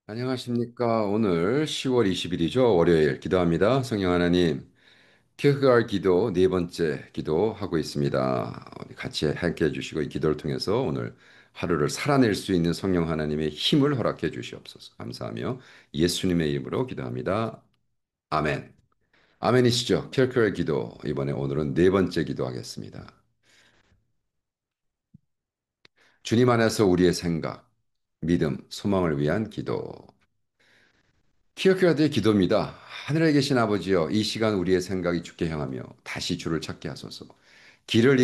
안녕하십니까. 오늘 10월 20일이죠. 월요일 기도합니다. 성령 하나님, 키르케가드 기도 네 번째 기도하고 있습니다. 같이 함께 해주시고 이 기도를 통해서 오늘 하루를 살아낼 수 있는 성령 하나님의 힘을 허락해 주시옵소서. 감사하며 예수님의 이름으로 기도합니다. 아멘. 아멘이시죠. 키르케가드 기도 이번에 오늘은 네 번째 기도하겠습니다. 주님 안에서 우리의 생각, 믿음, 소망을 위한 기도. 키르케가드의 기도입니다. 하늘에 계신 아버지여, 이 시간 우리의 생각이 주께 향하며 다시 주를 찾게 하소서. 길을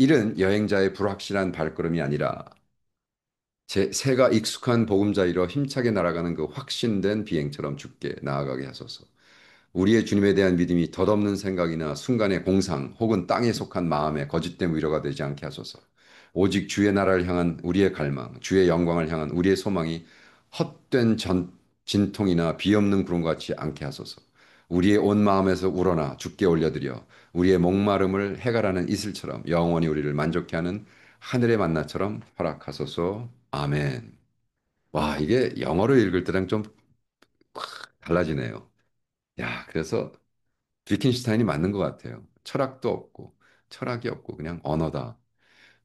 잃은 여행자의 불확실한 발걸음이 아니라 제 새가 익숙한 보금자리로 힘차게 날아가는 그 확신된 비행처럼 주께 나아가게 하소서. 우리의 주님에 대한 믿음이 덧없는 생각이나 순간의 공상 혹은 땅에 속한 마음의 거짓된 위로가 되지 않게 하소서. 오직 주의 나라를 향한 우리의 갈망, 주의 영광을 향한 우리의 소망이 헛된 진통이나 비없는 구름과 같이 않게 하소서. 우리의 온 마음에서 우러나 주께 올려드려 우리의 목마름을 해결하는 이슬처럼 영원히 우리를 만족케 하는 하늘의 만나처럼 허락하소서. 아멘. 와, 이게 영어로 읽을 때랑 좀 달라지네요. 야, 그래서 위켄슈타인이 맞는 것 같아요. 철학도 없고, 철학이 없고, 그냥 언어다.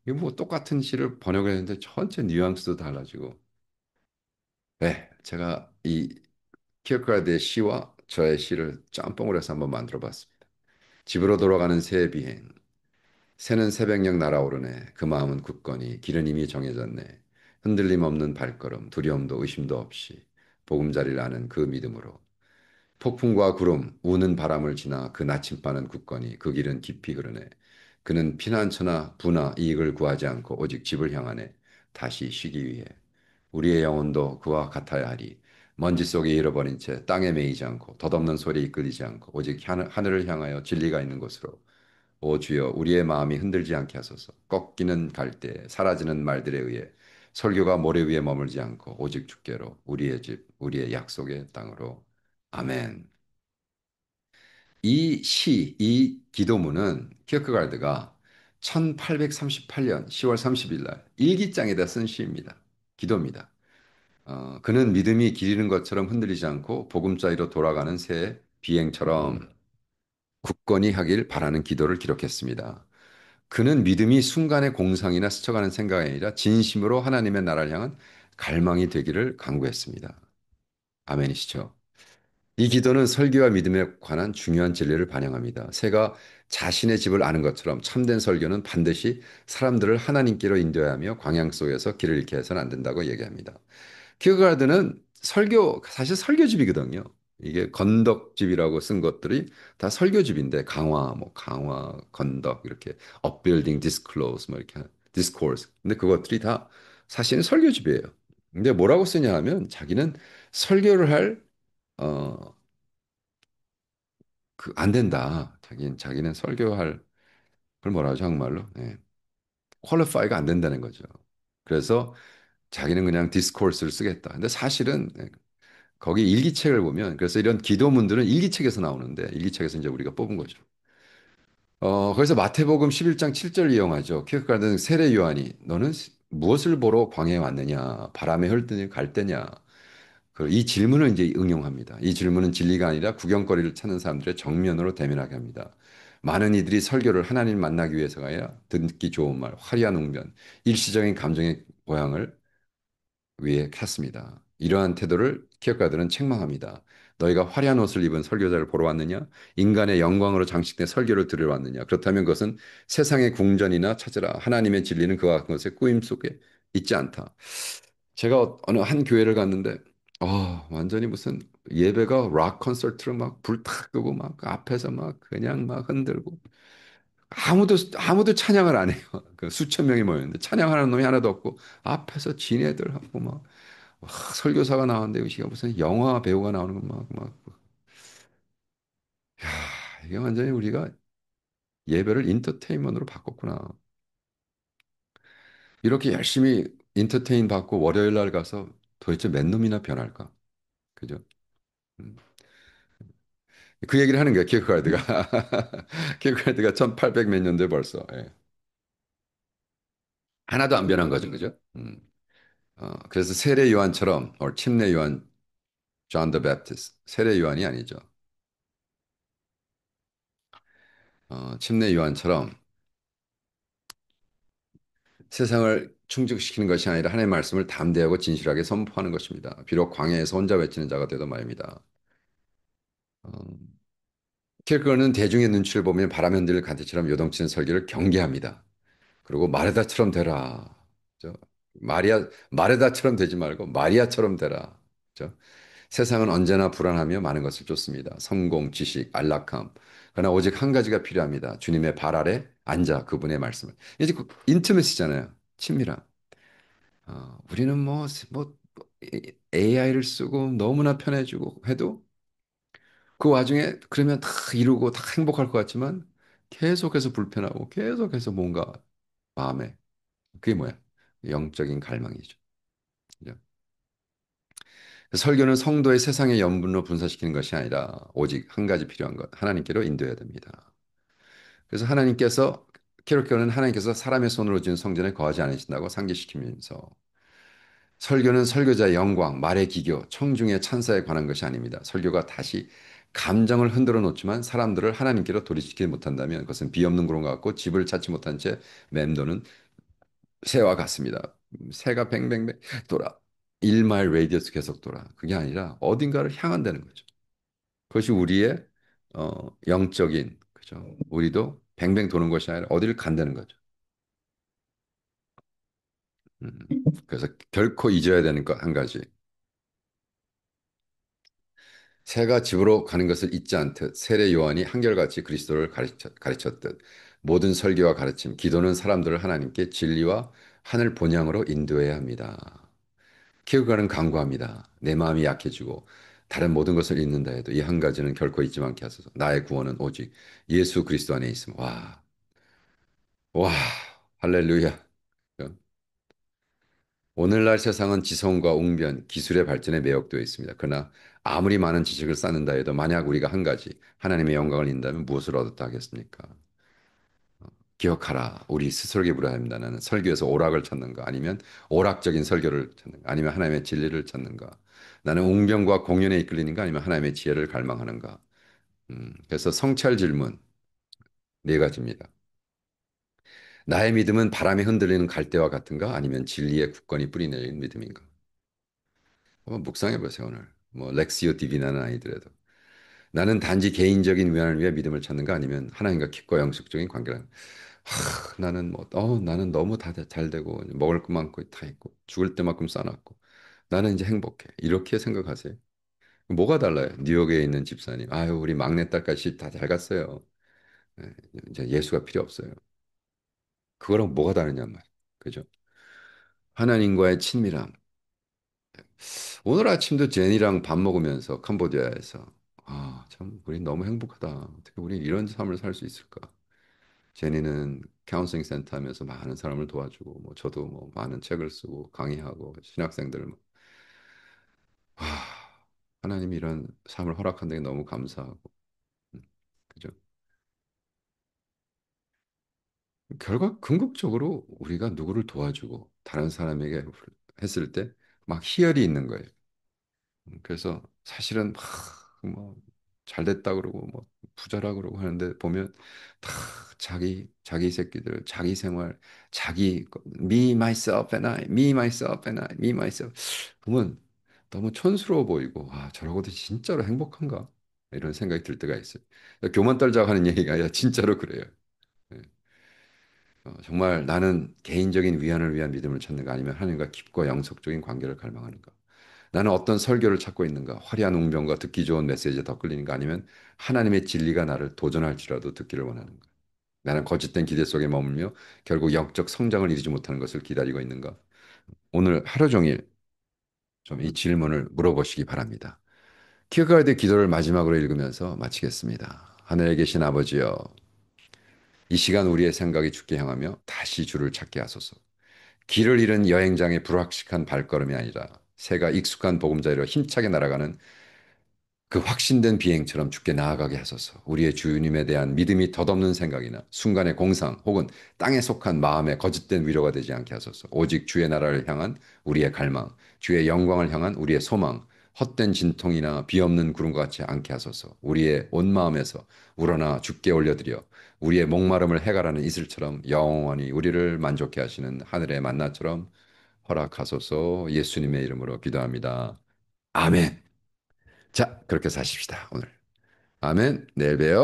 이거 뭐 똑같은 시를 번역을 했는데 전체 뉘앙스도 달라지고. 네, 제가 이 키어크가드의 시와 저의 시를 짬뽕을 해서 한번 만들어 봤습니다. 집으로 돌아가는 새의 비행. 새는 새벽녘 날아오르네. 그 마음은 굳건히 길은 이미 정해졌네. 흔들림 없는 발걸음, 두려움도 의심도 없이 보금자리를 아는 그 믿음으로. 폭풍과 구름, 우는 바람을 지나 그 나침반은 굳건히 그 길은 깊이 흐르네. 그는 피난처나 부나 이익을 구하지 않고 오직 집을 향하네. 다시 쉬기 위해. 우리의 영혼도 그와 같아야 하리. 먼지 속에 잃어버린 채 땅에 매이지 않고 덧없는 소리에 이끌리지 않고 오직 하늘을 향하여 진리가 있는 곳으로. 오 주여 우리의 마음이 흔들지 않게 하소서. 꺾이는 갈대, 사라지는 말들에 의해 설교가 모래 위에 머물지 않고 오직 주께로 우리의 집, 우리의 약속의 땅으로. 아멘. 이 기도문은 키어크가르드가 1838년 10월 30일 날 일기장에다 쓴 시입니다. 기도입니다. 그는 믿음이 길 잃은 것처럼 흔들리지 않고 보금자리로 돌아가는 새 비행처럼 굳건히 하길 바라는 기도를 기록했습니다. 그는 믿음이 순간의 공상이나 스쳐가는 생각이 아니라 진심으로 하나님의 나라를 향한 갈망이 되기를 간구했습니다. 아멘이시죠? 이 기도는 설교와 믿음에 관한 중요한 진리를 반영합니다. 새가 자신의 집을 아는 것처럼 참된 설교는 반드시 사람들을 하나님께로 인도해야 하며 광양 속에서 길을 잃게 해서는 안 된다고 얘기합니다. 키어가르드는 사실 설교집이거든요. 이게 건덕집이라고 쓴 것들이 다 설교집인데 강화, 건덕 이렇게 upbuilding, disclose 뭐 이렇게 discourse. 근데 그것들이 다 사실은 설교집이에요. 근데 뭐라고 쓰냐 하면 자기는 설교를 할 안 된다. 자기는 설교할 그걸 뭐라 하죠, 한국말로? 예. 퀄리파이가 안 된다는 거죠. 그래서 자기는 그냥 디스코스를 쓰겠다. 근데 사실은 거기 일기책을 보면 그래서 이런 기도문들은 일기책에서 나오는데 일기책에서 이제 우리가 뽑은 거죠. 그래서 마태복음 11장 7절 이용하죠. 키르케가드는 세례 요한이 너는 무엇을 보러 광야에 왔느냐? 바람에 흘드니 갈 때냐? 이 질문을 이제 응용합니다. 이 질문은 진리가 아니라 구경거리를 찾는 사람들의 정면으로 대면하게 합니다. 많은 이들이 설교를 하나님 만나기 위해서가 아니라 듣기 좋은 말, 화려한 웅변, 일시적인 감정의 고향을 위해 켰습니다. 이러한 태도를 기업가들은 책망합니다. 너희가 화려한 옷을 입은 설교자를 보러 왔느냐? 인간의 영광으로 장식된 설교를 들으러 왔느냐? 그렇다면 그것은 세상의 궁전이나 찾으라. 하나님의 진리는 그와 같은 것의 꾸임 속에 있지 않다. 제가 어느 한 교회를 갔는데, 완전히 무슨 예배가 락 콘서트로 막 불 탁 끄고 막 앞에서 막 그냥 막 흔들고 아무도 찬양을 안 해요. 그 수천 명이 모였는데 찬양하는 놈이 하나도 없고 앞에서 지네들하고 막 설교사가 나왔는데 이게 무슨 영화 배우가 나오는 거막 이게 완전히 우리가 예배를 인터테인먼트로 바꿨구나. 이렇게 열심히 인터테인 받고 월요일 날 가서 도대체 몇 놈이나 변할까? 그죠? 음. 그 얘기를 하는 거야, 키어크가드가. 키어크가드가 1800 몇 년도에 벌써. 예. 하나도 안 변한 거죠, 그죠? 그래서 세례 요한처럼, 침례 요한, 존 더 베프티스트, 세례 요한이 아니죠. 침례 요한처럼 세상을 충족시키는 것이 아니라 하나님의 말씀을 담대하고 진실하게 선포하는 것입니다. 비록 광야에서 혼자 외치는 자가 되도 말입니다. 어, 킬거는 대중의 눈치를 보며 바람 흔들 가지처럼 요동치는 설교를 경계합니다. 그리고 마르다처럼 되라. 그죠? 마르다처럼 되지 말고 마리아처럼 되라. 그죠? 세상은 언제나 불안하며 많은 것을 쫓습니다. 성공, 지식, 안락함. 그러나 오직 한 가지가 필요합니다. 주님의 발 아래 앉아 그분의 말씀을. 이제 인티메시잖아요. 친밀함. 우리는 AI를 쓰고 너무나 편해지고 해도 그 와중에 그러면 다 이루고 다 행복할 것 같지만 계속해서 불편하고 계속해서 뭔가 마음에 그게 뭐야? 영적인 갈망이죠. 그죠? 설교는 성도의 세상의 연분으로 분산시키는 것이 아니라 오직 한 가지 필요한 것, 하나님께로 인도해야 됩니다. 그래서 키르케는 하나님께서 사람의 손으로 지은 성전에 거하지 않으신다고 상기시키면서 설교는 설교자의 영광, 말의 기교, 청중의 찬사에 관한 것이 아닙니다. 설교가 다시 감정을 흔들어 놓지만 사람들을 하나님께로 돌이키지 못한다면 그것은 비 없는 구름 같고 집을 찾지 못한 채 맴도는 새와 같습니다. 새가 뱅뱅뱅 돌아. 1마일 레디어스 계속 돌아. 그게 아니라 어딘가를 향한다는 거죠. 그것이 우리의 영적인 그죠. 우리도 뱅뱅 도는 것이 아니라 어디를 간다는 거죠. 음. 그래서 결코 잊어야 되는 것 한 가지. 새가 집으로 가는 것을 잊지 않듯 세례 요한이 한결같이 그리스도를 가르쳤듯 모든 설교와 가르침, 기도는 사람들을 하나님께 진리와 하늘 본향으로 인도해야 합니다. 키우가는 강구합니다. 내 마음이 약해지고 다른 모든 것을 잊는다 해도 이 한 가지는 결코 잊지 않게 하소서. 나의 구원은 오직 예수 그리스도 안에 있음. 와, 와, 할렐루야. 오늘날 세상은 지성과 웅변, 기술의 발전에 매혹되어 있습니다. 그러나 아무리 많은 지식을 쌓는다 해도 만약 우리가 한 가지 하나님의 영광을 인다면 무엇을 얻었다 하겠습니까? 기억하라. 우리 스스로에게 물어야 합니다. 나는 설교에서 오락을 찾는가? 아니면 오락적인 설교를 찾는가? 아니면 하나님의 진리를 찾는가? 나는 웅변과 공연에 이끌리는가? 아니면 하나님의 지혜를 갈망하는가? 그래서 성찰 질문 네 가지입니다. 나의 믿음은 바람에 흔들리는 갈대와 같은가? 아니면 진리의 굳건히 뿌리내린 믿음인가? 한번 묵상해 보세요, 오늘. 뭐 렉시오 디비나는 아니더라도 나는 단지 개인적인 위안을 위해 믿음을 찾는가? 아니면 하나님과 깊고 영속적인 관계를 나는 너무 다 잘 되고 먹을 것 많고 다 있고 죽을 때만큼 쌓아놨고 나는 이제 행복해. 이렇게 생각하세요. 뭐가 달라요? 뉴욕에 있는 집사님. 아유, 우리 막내딸까지 다 잘 갔어요. 예, 이제 예수가 필요 없어요. 그거랑 뭐가 다르냔 말이에요. 그죠? 하나님과의 친밀함. 오늘 아침도 제니랑 밥 먹으면서 캄보디아에서 참 우리 너무 행복하다. 어떻게 우리 이런 삶을 살 수 있을까? 제니는 카운슬링 센터 하면서 많은 사람을 도와주고 뭐 저도 뭐 많은 책을 쓰고 강의하고 신학생들 뭐, 와, 하나님이 이런 삶을 허락한 데 너무 감사하고 음, 그죠? 결과 궁극적으로 우리가 누구를 도와주고 다른 사람에게 했을 때 막 희열이 있는 거예요. 그래서 사실은 뭐 잘됐다 그러고 뭐 부자라 그러고 하는데 보면 다 자기 새끼들 자기 생활 자기 me myself and I me myself and I me myself 보면 너무 촌스러워 보이고 저러고도 진짜로 행복한가 이런 생각이 들 때가 있어요. 교만 떨자고 하는 얘기가 아니라 진짜로 그래요. 예. 정말 나는 개인적인 위안을 위한 믿음을 찾는가 아니면 하나님과 깊고 영속적인 관계를 갈망하는가? 나는 어떤 설교를 찾고 있는가? 화려한 웅변과 듣기 좋은 메시지에 더 끌리는가? 아니면 하나님의 진리가 나를 도전할지라도 듣기를 원하는가? 나는 거짓된 기대 속에 머물며 결국 영적 성장을 이루지 못하는 것을 기다리고 있는가? 오늘 하루 종일 좀 이 질문을 물어보시기 바랍니다. 키어가르의 기도를 마지막으로 읽으면서 마치겠습니다. 하늘에 계신 아버지여, 이 시간 우리의 생각이 주께 향하며 다시 주를 찾게 하소서. 길을 잃은 여행장의 불확실한 발걸음이 아니라 새가 익숙한 보금자리로 힘차게 날아가는 그 확신된 비행처럼 주께 나아가게 하소서. 우리의 주님에 대한 믿음이 덧없는 생각이나 순간의 공상 혹은 땅에 속한 마음의 거짓된 위로가 되지 않게 하소서. 오직 주의 나라를 향한 우리의 갈망, 주의 영광을 향한 우리의 소망, 헛된 진통이나 비없는 구름과 같이 않게 하소서. 우리의 온 마음에서 우러나 주께 올려드려 우리의 목마름을 해결하는 이슬처럼 영원히 우리를 만족해 하시는 하늘의 만나처럼 허락하소서. 예수님의 이름으로 기도합니다. 아멘. 자, 그렇게 사십시다, 오늘. 아멘. 내일 봬요.